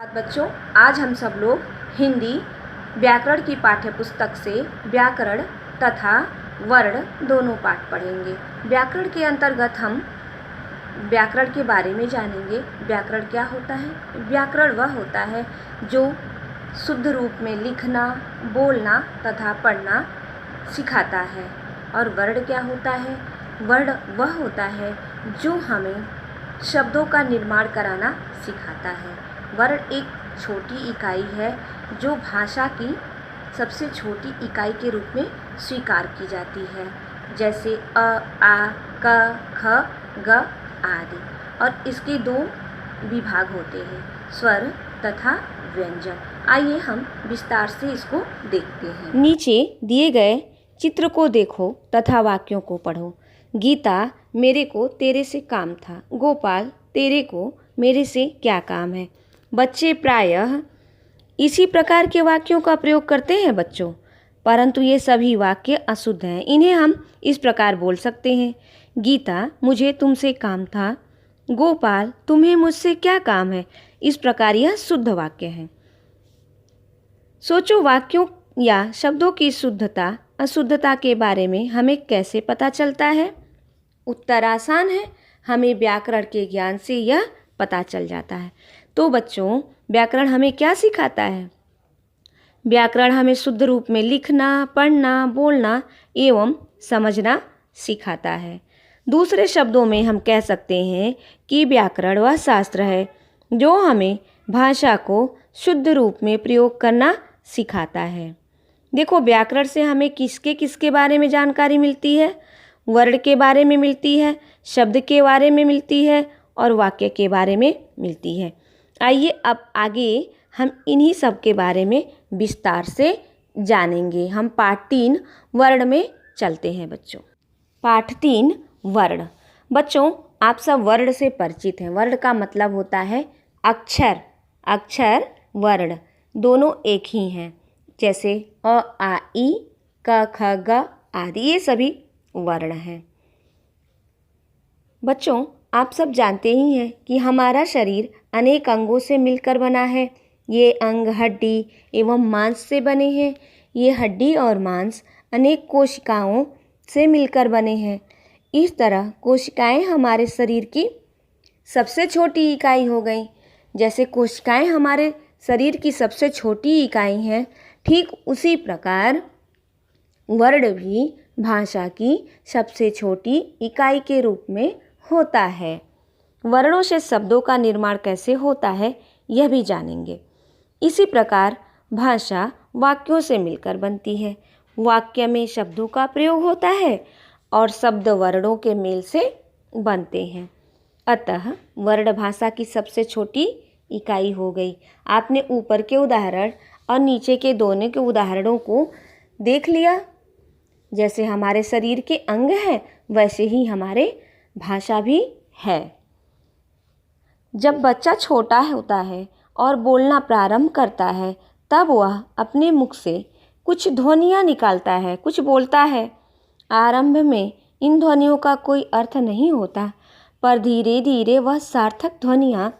बच्चों, आज हम सब लोग हिंदी व्याकरण की पाठ्य पुस्तक से व्याकरण तथा वर्ण दोनों पाठ पढ़ेंगे। व्याकरण के अंतर्गत हम व्याकरण के बारे में जानेंगे। व्याकरण क्या होता है? व्याकरण वह होता है जो शुद्ध रूप में लिखना, बोलना तथा पढ़ना सिखाता है। और वर्ण क्या होता है? वर्ण वह होता है जो हमें शब्दों का निर्माण कराना सिखाता है। वर्ण एक छोटी इकाई है जो भाषा की सबसे छोटी इकाई के रूप में स्वीकार की जाती है, जैसे अ, आ, क, ख, ग आदि। और इसके दो विभाग होते हैं, स्वर तथा व्यंजन। आइए हम विस्तार से इसको देखते हैं। नीचे दिए गए चित्र को देखो तथा वाक्यों को पढ़ो। गीता, मेरे को तेरे से काम था। गोपाल, तेरे को मेरे से क्या काम है। बच्चे प्रायः इसी प्रकार के वाक्यों का प्रयोग करते हैं बच्चों, परंतु ये सभी वाक्य अशुद्ध हैं। इन्हें हम इस प्रकार बोल सकते हैं, गीता, मुझे तुमसे काम था। गोपाल, तुम्हें मुझसे क्या काम है। इस प्रकार यह शुद्ध वाक्य है। सोचो, वाक्यों या शब्दों की शुद्धता अशुद्धता के बारे में हमें कैसे पता चलता है? उत्तर आसान है, हमें व्याकरण के ज्ञान से यह पता चल जाता है। तो बच्चों, व्याकरण हमें क्या सिखाता है? व्याकरण हमें शुद्ध रूप में लिखना, पढ़ना, बोलना एवं समझना सिखाता है। दूसरे शब्दों में हम कह सकते हैं कि व्याकरण वह शास्त्र है जो हमें भाषा को शुद्ध रूप में प्रयोग करना सिखाता है। देखो, व्याकरण से हमें किसके किसके बारे में जानकारी मिलती है? वर्ण के बारे में मिलती है, शब्द के बारे में मिलती है और वाक्य के बारे में मिलती है। आइए अब आगे हम इन्हीं सब के बारे में विस्तार से जानेंगे। हम पाठ 3 वर्ण में चलते हैं बच्चों। पाठ 3 वर्ण। बच्चों, आप सब वर्ण से परिचित हैं। वर्ण का मतलब होता है अक्षर। अक्षर, वर्ण दोनों एक ही हैं, जैसे अ, आ, ई, क, ख, ग आदि, ये सभी वर्ण हैं। बच्चों, आप सब जानते ही हैं कि हमारा शरीर अनेक अंगों से मिलकर बना है। ये अंग हड्डी एवं मांस से बने हैं। ये हड्डी और मांस अनेक कोशिकाओं से मिलकर बने हैं। इस तरह कोशिकाएं हमारे शरीर की सबसे छोटी इकाई हो गई। जैसे कोशिकाएं हमारे शरीर की सबसे छोटी इकाई हैं, ठीक उसी प्रकार वर्ण भी भाषा की सबसे छोटी इकाई के रूप में होता है। वर्णों से शब्दों का निर्माण कैसे होता है यह भी जानेंगे। इसी प्रकार भाषा वाक्यों से मिलकर बनती है। वाक्य में शब्दों का प्रयोग होता है और शब्द वर्णों के मेल से बनते हैं। अतः वर्ण भाषा की सबसे छोटी इकाई हो गई। आपने ऊपर के उदाहरण और नीचे के दोनों के उदाहरणों को देख लिया। जैसे हमारे शरीर के अंग हैं, वैसे ही हमारे भाषा भी है। जब बच्चा छोटा होता है और बोलना प्रारंभ करता है, तब वह अपने मुख से कुछ ध्वनियाँ निकालता है, कुछ बोलता है। आरंभ में इन ध्वनियों का कोई अर्थ नहीं होता, पर धीरे धीरे वह सार्थक ध्वनियाँ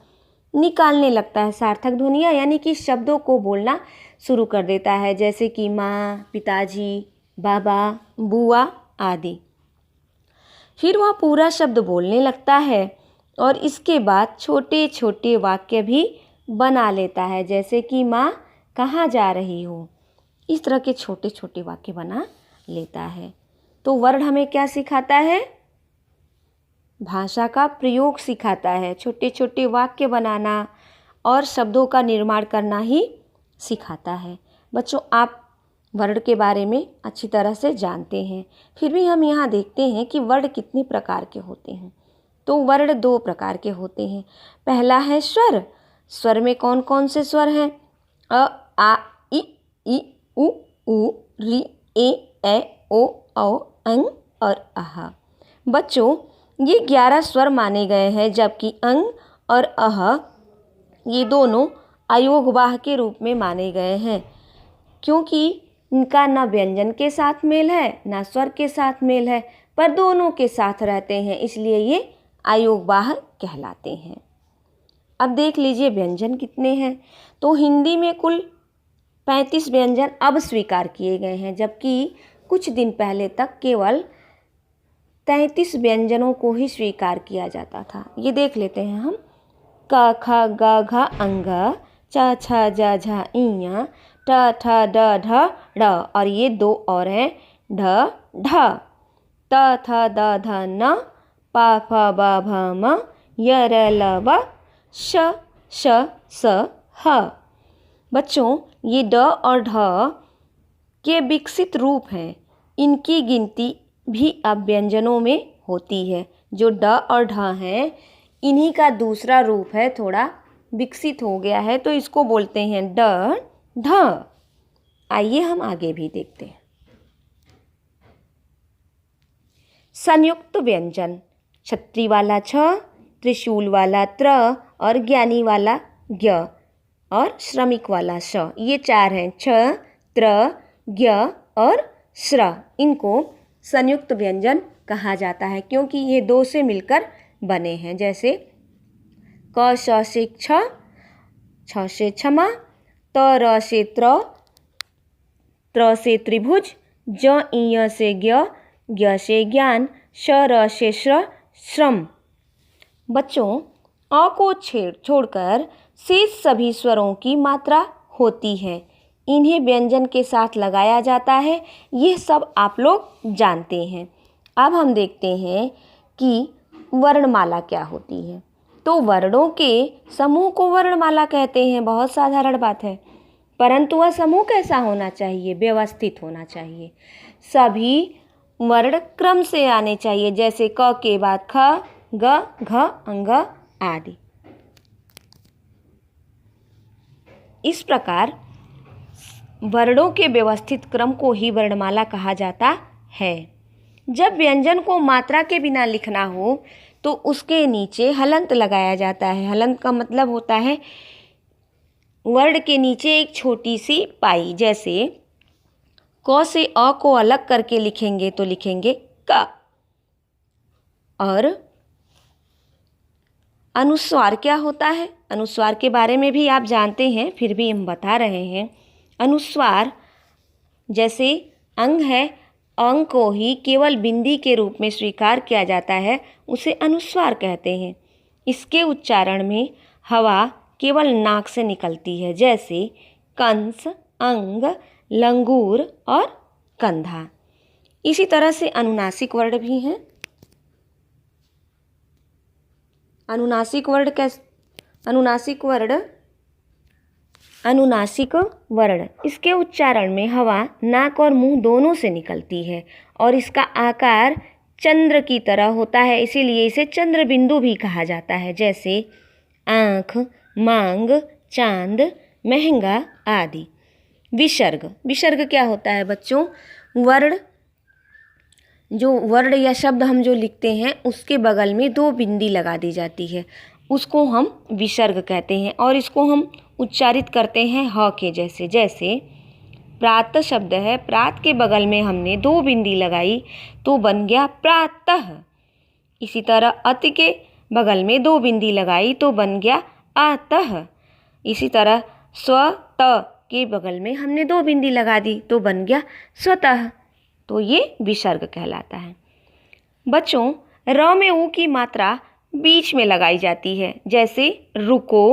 निकालने लगता है। सार्थक ध्वनियाँ यानी कि शब्दों को बोलना शुरू कर देता है, जैसे कि माँ, पिताजी, बाबा, बुआ आदि। फिर वह पूरा शब्द बोलने लगता है और इसके बाद छोटे छोटे वाक्य भी बना लेता है, जैसे कि माँ कहाँ जा रही हो। इस तरह के छोटे छोटे वाक्य बना लेता है। तो वर्ण हमें क्या सिखाता है? भाषा का प्रयोग सिखाता है। छोटे छोटे वाक्य बनाना और शब्दों का निर्माण करना ही सिखाता है। बच्चों, आप वर्ण के बारे में अच्छी तरह से जानते हैं, फिर भी हम यहाँ देखते हैं कि वर्ण कितने प्रकार के होते हैं। तो वर्ण 2 प्रकार के होते हैं। पहला है स्वर। स्वर में कौन कौन से स्वर हैं? अ, आ, ई, उ, ऋ, ए, ओ, औ, अंग और अह। बच्चों, ये 11 स्वर माने गए हैं, जबकि अंग और अह ये दोनों अयोगवाह के रूप में माने गए हैं, क्योंकि इनका न व्यंजन के साथ मेल है न स्वर के साथ मेल है, पर दोनों के साथ रहते हैं, इसलिए ये अयोगवाह कहलाते हैं। अब देख लीजिए व्यंजन कितने हैं। तो हिंदी में कुल 35 व्यंजन अब स्वीकार किए गए हैं, जबकि कुछ दिन पहले तक केवल 33 व्यंजनों को ही स्वीकार किया जाता था। ये देख लेते हैं हम। क ख ग घ अंग, च छ ज झ इं, ट ठ ड ढ ड़, और ये दो और हैं ढ ढ, त थ द ध न, प फ ब भ म, य र ल व, श श स ह। बच्चों, ये ड और ढ के विकसित रूप हैं। इनकी गिनती भी अब व्यंजनों में होती है। जो ड और ढ हैं, इन्हीं का दूसरा रूप है, थोड़ा विकसित हो गया है, तो इसको बोलते हैं ड ढ। आइए हम आगे भी देखते हैं। संयुक्त व्यंजन, छत्री वाला छ, त्रिशूल वाला त्र, और ज्ञानी वाला ज्ञ, और श्रमिक वाला श। ये चार हैं, छ, त्र, ज्ञ और श्र। इनको संयुक्त व्यंजन कहा जाता है, क्योंकि ये दो से मिलकर बने हैं। जैसे क श से छ, छ से क्षमा, त र से त्र, त्र से त्रिभुज, ज इ से ज्ञ, ज्ञ से ज्ञान, श र से श्रम। बच्चों, अ को छोड़कर शेष सभी स्वरों की मात्रा होती है। इन्हें व्यंजन के साथ लगाया जाता है। यह सब आप लोग जानते हैं। अब हम देखते हैं कि वर्णमाला क्या होती है। तो वर्णों के समूह को वर्णमाला कहते हैं। बहुत साधारण बात है, परंतु वह समूह कैसा होना चाहिए? व्यवस्थित होना चाहिए। सभी वर्ण क्रम से आने चाहिए, जैसे क के बाद ख, ग, घ, अंग आदि। इस प्रकार वर्णों के व्यवस्थित क्रम को ही वर्णमाला कहा जाता है। जब व्यंजन को मात्रा के बिना लिखना हो तो उसके नीचे हलंत लगाया जाता है। हलंत का मतलब होता है वर्ण के नीचे एक छोटी सी पाई। जैसे क से अ को अलग करके लिखेंगे तो लिखेंगे क। और अनुस्वार क्या होता है? अनुस्वार के बारे में भी आप जानते हैं, फिर भी हम बता रहे हैं। अनुस्वार जैसे अंग है, अंग को ही केवल बिंदी के रूप में स्वीकार किया जाता है, उसे अनुस्वार कहते हैं। इसके उच्चारण में हवा केवल नाक से निकलती है, जैसे कंस, अंग, लंगूर और कंधा। इसी तरह से अनुनासिक वर्ण भी हैं। अनुनासिक वर्ण इसके उच्चारण में हवा नाक और मुंह दोनों से निकलती है और इसका आकार चंद्र की तरह होता है, इसीलिए इसे चंद्र बिंदु भी कहा जाता है। जैसे आँख, मांग, चांद, महंगा आदि। विसर्ग क्या होता है बच्चों? वर्ण या शब्द हम जो लिखते हैं उसके बगल में दो बिंदी लगा दी जाती है, उसको हम विसर्ग कहते हैं और इसको हम उच्चारित करते हैं ह के जैसे। जैसे प्रात शब्द है, प्रात के बगल में हमने दो बिंदी लगाई तो बन गया प्रातः। इसी तरह अति के बगल में दो बिंदी लगाई तो बन गया अतः। इसी तरह स्वत के बगल में हमने दो बिंदी लगा दी तो बन गया स्वतः। तो ये विसर्ग कहलाता है। बच्चों, र में ऊ की मात्रा बीच में लगाई जाती है, जैसे रुको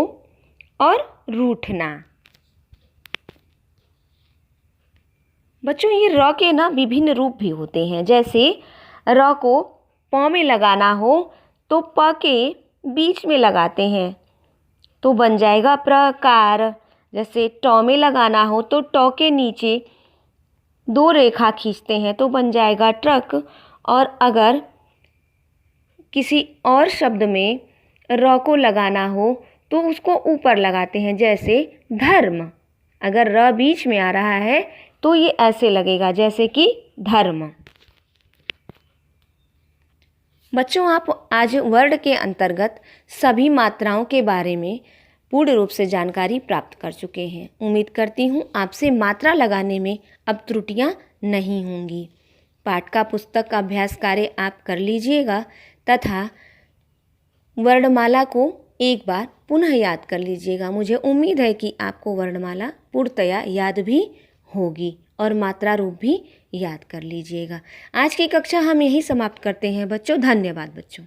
और रूठना। बच्चों, ये र के ना विभिन्न रूप भी होते हैं। जैसे र को प में लगाना हो तो प के बीच में लगाते हैं तो बन जाएगा प्रकार। जैसे ट में लगाना हो तो ट के नीचे दो रेखा खींचते हैं तो बन जाएगा ट्रक। और अगर किसी और शब्द में र को लगाना हो तो उसको ऊपर लगाते हैं, जैसे धर्म। अगर र बीच में आ रहा है तो ये ऐसे लगेगा, जैसे कि धर्म। बच्चों, आप आज वर्ण के अंतर्गत सभी मात्राओं के बारे में पूर्ण रूप से जानकारी प्राप्त कर चुके हैं। उम्मीद करती हूँ आपसे मात्रा लगाने में अब त्रुटियाँ नहीं होंगी। पाठ का पुस्तक का अभ्यास कार्य आप कर लीजिएगा तथा वर्णमाला को एक बार पुनः याद कर लीजिएगा। मुझे उम्मीद है कि आपको वर्णमाला पूर्णतया याद भी होगी और मात्रा रूप भी याद कर लीजिएगा। आज की कक्षा हम यहीं समाप्त करते हैं बच्चों। धन्यवाद बच्चों।